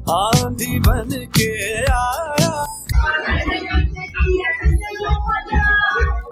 आंधी बन के आया।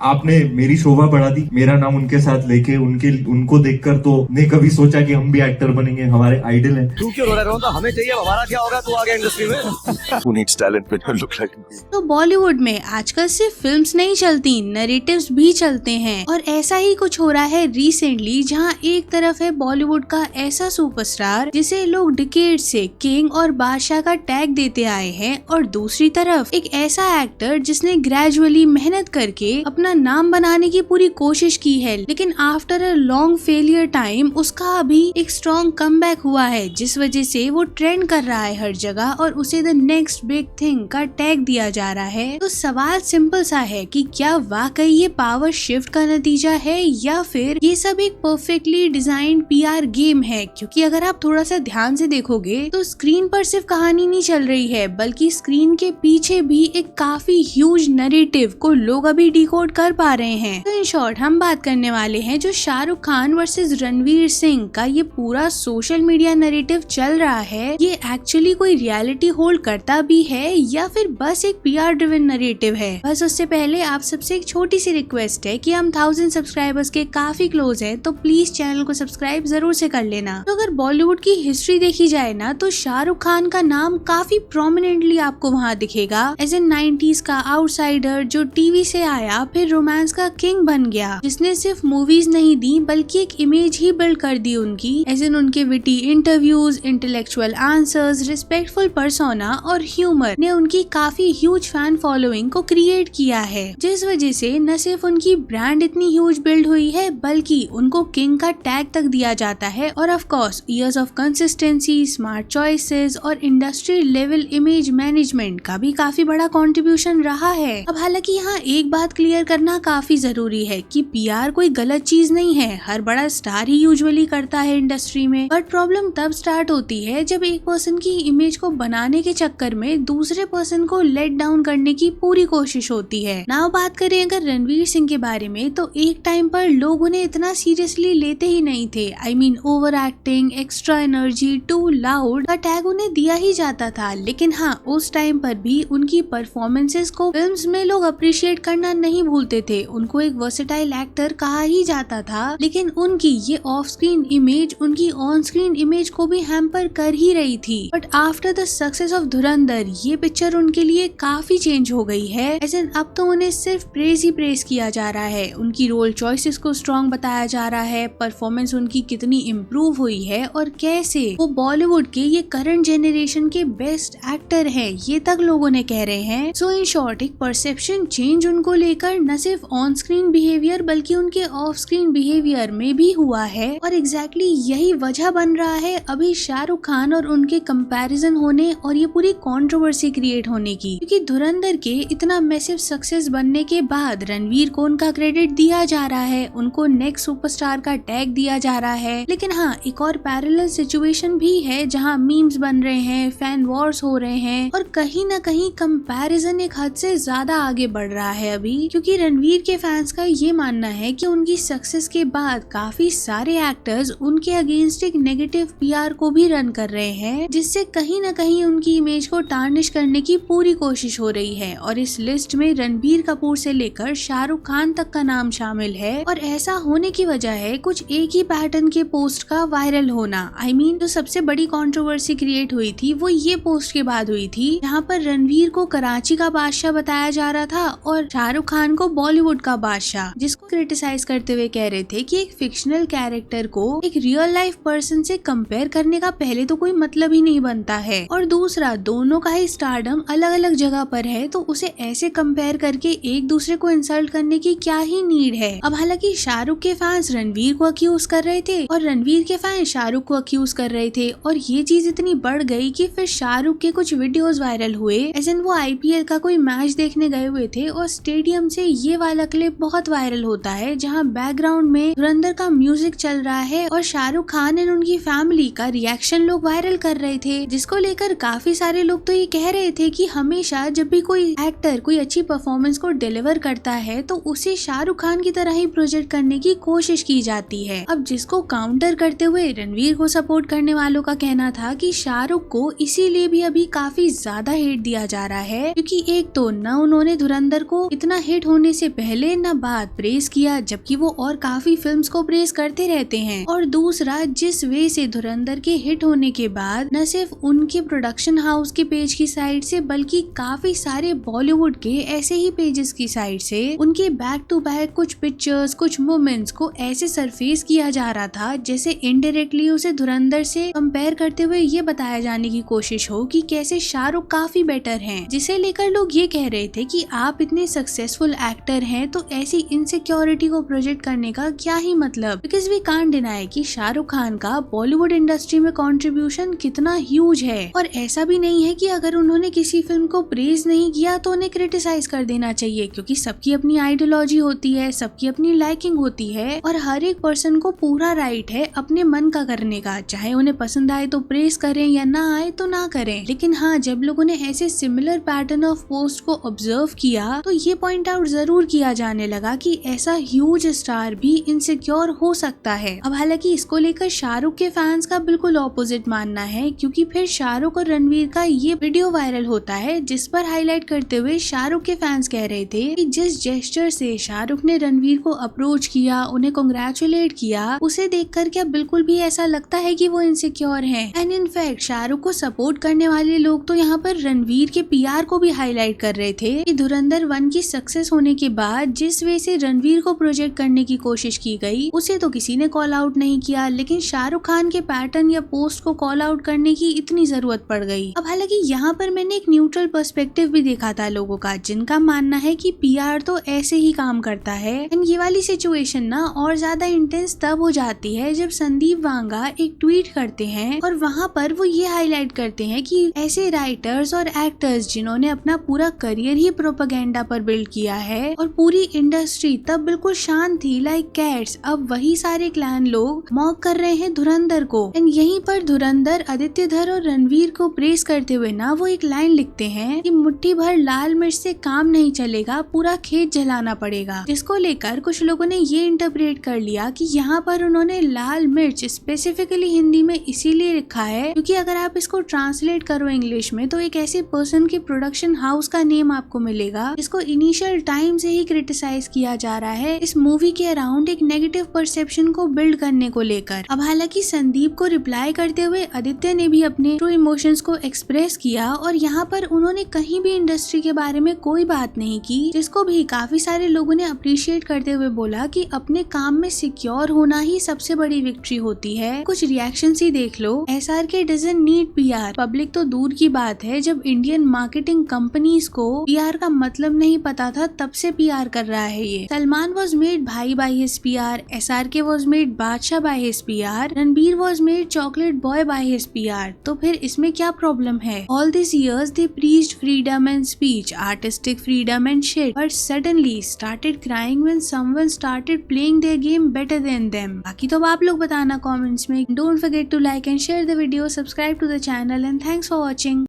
आपने मेरी शोभा बढ़ा दी, मेरा नाम उनके साथ लेके उनको देखकर तो नहीं कभी सोचा कि हम भी एक्टर बनेंगे, हमारे आइडल हैं। तू क्यों रो रहा है? हमें चाहिए, हमारा क्या होगा? तू आ गया इंडस्ट्री में। Who needs talent when you look like me? तो बॉलीवुड में आजकल सिर्फ फिल्म्स नहीं चलती, नैरेटिव्स भी चलते हैं और ऐसा ही कुछ हो रहा है रिसेंटली, जहां एक तरफ है बॉलीवुड का ऐसा सुपरस्टार जिसे लोग डिकेड से किंग और बादशाह का टैग देते आए हैं, और दूसरी तरफ एक ऐसा एक्टर जिसने ग्रेजुअली मेहनत करके अपना नाम बनाने की पूरी कोशिश की है, लेकिन after a long failure time उसका अभी एक स्ट्रॉन्ग कमबैक हुआ है, जिस वजह से वो ट्रेंड कर रहा है हर जगह और उसे द नेक्स्ट बिग थिंग का टैग दिया जा रहा है। तो सवाल सिंपल सा है कि क्या वाकई ये पावर शिफ्ट का नतीजा है या फिर ये सब एक परफेक्टली डिजाइन पीआर गेम है? क्योंकि अगर आप थोड़ा सा ध्यान से देखोगे तो स्क्रीन पर सिर्फ कहानी नहीं चल रही है, बल्कि स्क्रीन के पीछे भी एक काफी ह्यूज नैरेटिव को लोग अभी डिकोड कर पा रहे हैं। तो इन शॉर्ट हम बात करने वाले हैं जो शाहरुख खान वर्सेस रणवीर सिंह का ये पूरा सोशल मीडिया नैरेटिव चल रहा है, ये एक्चुअली कोई रियलिटी होल्ड करता भी है या फिर बस एक पीआर ड्रिवन नैरेटिव है। बस उससे पहले आप सबसे एक छोटी सी रिक्वेस्ट है कि हम 1000 सब्सक्राइबर्स के काफी क्लोज है, तो प्लीज चैनल को सब्सक्राइब जरूर से कर लेना। तो अगर बॉलीवुड की हिस्ट्री देखी जाए ना, तो शाहरुख खान का नाम काफी प्रोमिनेंटली आपको वहाँ दिखेगा एज एन 90s का आउटसाइडर जो टीवी से आया, फिर रोमांस का किंग बन गया, जिसने सिर्फ मूवीज नहीं दी बल्कि एक इमेज ही बिल्ड कर दी उनकी, एज इन उनके witty interviews, intellectual answers, respectful persona और ह्यूमर ने उनकी काफी ह्यूज फैन फॉलोइंग को क्रिएट किया है, जिस वजह से न सिर्फ उनकी ब्रांड इतनी ह्यूज बिल्ड हुई है बल्कि उनको किंग का टैग तक दिया जाता है। और of course years of consistency, smart choices और इंडस्ट्री लेवल इमेज मैनेजमेंट का भी काफी बड़ा कंट्रीब्यूशन रहा है। अब हालांकि यहाँ एक बात क्लियर करना काफी जरूरी है कि पीआर कोई गलत चीज नहीं है, हर बड़ा स्टार ही यूजुअली करता है इंडस्ट्री में, बट प्रॉब्लम तब स्टार्ट होती है जब एक पर्सन की इमेज को बनाने के चक्कर में दूसरे पर्सन को लेट डाउन करने की पूरी कोशिश होती है। नाउ बात करें अगर रणवीर सिंह के बारे में, तो एक टाइम पर लोग उन्हें इतना सीरियसली लेते ही नहीं थे। I mean over acting, extra energy, too loud का टैग उन्हें दिया ही जाता था, लेकिन हाँ उस टाइम पर भी उनकी परफॉर्मेंसेस को फिल्म्स में लोग अप्रिशिएट करना नहीं भूलते थे, उनको एक वर्सेटाइल एक्टर कहा ही जाता था, लेकिन उनकी ये ऑफ स्क्रीन इमेज उनकी ऑन स्क्रीन इमेज को भी हैम्पर कर ही रही थी। But after the success of धुरंधर ये पिक्चर उनके लिए काफी चेंज हो गई है, ऐसे अब तो उन्हें सिर्फ प्रेज ही प्रेज किया जा रहा है, उनकी रोल चॉइसेस को स्ट्रॉन्ग बताया जा रहा है, परफॉर्मेंस उनकी कितनी इम्प्रूव हुई है और कैसे वो बॉलीवुड के ये करंट जेनरेशन के बेस्ट एक्टर है, ये तक लोगों ने कह रहे हैं। सो इन शॉर्ट एक परसेप्शन चेंज उनको लेकर न सिर्फ ऑन स्क्रीन बिहेवियर बल्कि उनके ऑफ स्क्रीन बिहेवियर में भी हुआ है, और एग्जैक्टली यही वजह बन रहा है अभी शाहरुख खान और उनके कंपैरिजन होने और ये पूरी कंट्रोवर्सी क्रिएट होने की, क्योंकि धुरंधर के इतना मैसिव सक्सेस बनने के बाद रणवीर को उनका क्रेडिट दिया जा रहा है, उनको नेक्स्ट सुपरस्टार का टैग दिया जा रहा है, लेकिन हाँ एक और पैरेलल सिचुएशन भी है जहाँ मीम्स बन रहे हैं, फैन वॉर्स हो रहे हैं और कहीं न कहीं कंपैरिजन एक हद से ज्यादा आगे बढ़ रहा है अभी, क्योंकि रणवीर के फैंस का ये मानना है कि उनकी सक्सेस के बाद काफी सारे एक्टर्स उनके अगेंस्ट एक नेगेटिव पीआर को भी रन कर रहे हैं, जिससे कहीं न कहीं उनकी इमेज को टार्निश करने की पूरी कोशिश हो रही है। और इस लिस्ट में रणबीर कपूर से लेकर शाहरुख खान तक का नाम शामिल है, और ऐसा होने की वजह है कुछ एक ही पैटर्न के पोस्ट का वायरल होना। आई मीन जो सबसे बड़ी कंट्रोवर्सी क्रिएट हुई थी वो ये पोस्ट के बाद हुई थी, जहाँ पर रणवीर को कराची का बादशाह बताया जा रहा था और शाहरुख खान को बॉलीवुड का बादशाह, जिसको क्रिटिसाइज करते हुए कह रहे थे कि एक फिक्शनल कैरेक्टर को एक रियल लाइफ पर्सन से कंपेयर करने का पहले तो कोई मतलब ही नहीं बनता है, और दूसरा दोनों का ही स्टारडम अलग अलग जगह पर है, तो उसे ऐसे कंपेयर करके एक दूसरे को इंसल्ट करने की क्या ही नीड है। अब हालांकि शाहरुख के फैंस रणवीर को अक्यूज कर रहे थे और रणवीर के फैंस शाहरुख को अक्यूज कर रहे थे, और ये चीज इतनी बढ़ गई कि फिर शाहरुख के कुछ वीडियोस वायरल हुए, एज इन वो आईपीएल का कोई मैच देखने गए हुए थे और स्टेडियम से ये वाला क्लिप बहुत वायरल होता है जहाँ बैकग्राउंड में धुरंधर का म्यूजिक चल रहा है और शाहरुख खान एंड उनकी फैमिली का रिएक्शन लोग वायरल कर रहे थे, जिसको लेकर काफी सारे लोग तो ये कह रहे थे कि हमेशा जब भी कोई एक्टर कोई अच्छी परफॉर्मेंस को डिलीवर करता है तो उसे शाहरुख खान की तरह ही प्रोजेक्ट करने की कोशिश की जाती है। अब जिसको काउंटर करते हुए रणवीर को सपोर्ट करने वालों का कहना था कि शाहरुख को इसीलिए भी अभी काफी ज्यादा हिट दिया जा रहा है क्योंकि एक तो न उन्होंने धुरंधर को इतना हिट होने से पहले न बाद प्रेस किया, जबकि वो और काफी फिल्म्स को प्रेस करते रहते हैं, और दूसरा जिस वे से धुरंधर के हिट होने के बाद न सिर्फ उनके प्रोडक्शन हाउस के पेज की साइड से बल्कि काफी सारे बॉलीवुड के ऐसे ही पेजेस की साइड से उनके बैक टू बैक कुछ पिक्चर्स कुछ मोमेंट्स को ऐसे सरफेस किया जा रहा था जैसे इनडायरेक्टली उसे धुरंधर से कंपेयर करते हुए ये बताया जाने की कोशिश हो कि कैसे शाहरुख काफी बेटर हैं, जिसे लेकर लोग ये कह रहे थे कि आप इतने सक्सेसफुल एक्टर हैं तो ऐसी इनसिक्योरिटी को प्रोजेक्ट करने का क्या ही मतलब, बिकॉज वी कांट डिनाई कि शाहरुख खान का बॉलीवुड इंडस्ट्री में कंट्रीब्यूशन कितना ह्यूज है। और ऐसा भी नहीं है कि अगर उन्होंने किसी फिल्म को प्रेज नहीं किया तो उन्हें क्रिटिसाइज कर देना चाहिए, क्योंकि सबकी अपनी आइडियोलॉजी होती है, सबकी अपनी लाइकिंग होती है और हर एक पर्सन को पूरा राइट है अपने मन का करने का, चाहे उन्हें पसंद आए तो प्रेज करें या ना आए तो ना करें। लेकिन हाँ, जब लोगों ने ऐसे सिमिलर पैटर्न ऑफ पोस्ट को ऑब्जर्व किया तो ये पॉइंट आउट जरूर किया जाने लगा कि ऐसा ह्यूज स्टार भी इनसिक्योर हो सकता है। अब हालांकि इसको लेकर शाहरुख के फैंस का बिल्कुल ऑपोजिट मानना है, क्योंकि फिर शाहरुख और रणवीर का ये वीडियो वायरल होता है जिस पर हाईलाइट करते हुए शाहरुख के फैंस कह रहे थे कि जिस जेस्चर से शाहरुख ने रणवीर को अप्रोच किया, उन्हें कांग्रेचुलेट किया, उसे देखकर क्या बिल्कुल भी ऐसा लगता है कि वो इनसिक्योर हैं। एंड इनफैक्ट शाहरुख को सपोर्ट करने वाले लोग तो यहाँ पर रणवीर के पीआर को भी हाईलाइट कर रहे थे कि धुरंधर 1 की सक्सेस होने के बाद जिस वे से रणवीर को प्रोजेक्ट करने की कोशिश की गई उसे तो किसी ने कॉल आउट नहीं किया, लेकिन शाहरुख खान के पैटर्न या पोस्ट को कॉल आउट करने की इतनी जरूरत पड़ गई। अब हालांकि यहाँ पर मैंने एक न्यूट्रल पर्सपेक्टिव भी देखा था लोगों का, जिनका मानना है कि पीआर तो ऐसे ही काम करता है। एंड ये वाली सिचुएशन ना और ज्यादा इंटेंस तब हो जाती है जब संदीप वांगा एक ट्वीट करते हैं और वहाँ पर वो ये हाईलाइट करते हैं कि ऐसे राइटर्स और एक्टर्स जिन्होंने अपना पूरा करियर ही प्रोपेगेंडा पर बिल्ड किया है और पूरी इंडस्ट्री तब बिल्कुल शांत थी लाइक कैट्स, अब वही सारे क्लैन लोग मॉक कर रहे हैं धुरंधर को। एंड यहीं पर धुरंधर आदित्य धर और रणवीर को प्रेस करते हुए ना वो एक लाइन लिखते हैं कि मुट्ठी भर लाल मिर्च से काम नहीं चलेगा, पूरा खेत जलाना पड़ेगा, जिसको लेकर कुछ लोगों ने ये इंटरप्रेट कर लिया कि यहाँ पर उन्होंने लाल मिर्च स्पेसिफिकली हिंदी में इसीलिए लिखा है क्योंकि अगर आप इसको ट्रांसलेट करो इंग्लिश में तो एक ऐसे पर्सन के प्रोडक्शन हाउस का नेम आपको मिलेगा जिसको इनिशियल टाइम से ही क्रिटिसाइज किया जा रहा है इस मूवी के अराउंड एक नेगेटिव परसेप्शन को बिल्ड करने को लेकर। अब हालांकि संदीप को रिप्लाई करते हुए आदित्य ने भी अपने ट्रू इमोशंस को एक्सप्रेस किया और यहाँ पर उन्होंने कहीं भी इंडस्ट्री के बारे में कोई बात नहीं की, जिसको भी काफी सारे लोगों ने अप्रिशिएट करते हुए बोला कि अपने काम में सिक्योर होना ही सबसे बड़ी विक्ट्री होती है। कुछ रिएक्शंस ही देख लो, SRK doesn't need PR, public तो दूर की बात है, जब इंडियन मार्केटिंग कंपनीज को पीआर का मतलब नहीं पता था तब से पीआर कर रहा है ये। Salman was made Bhai by his PR, SRK was made Badshah by his PR, Ranbir was made chocolate boy by his PR, तो फिर इसमें क्या प्रॉब्लम है? All this years they preached freedom and speech, artistic freedom and shit, but suddenly started crying when someone started playing their game better than them. बाकी तो आप लोग बताना कमेंट्स में। Don't forget to like and share the video, subscribe to the channel and thanks for watching.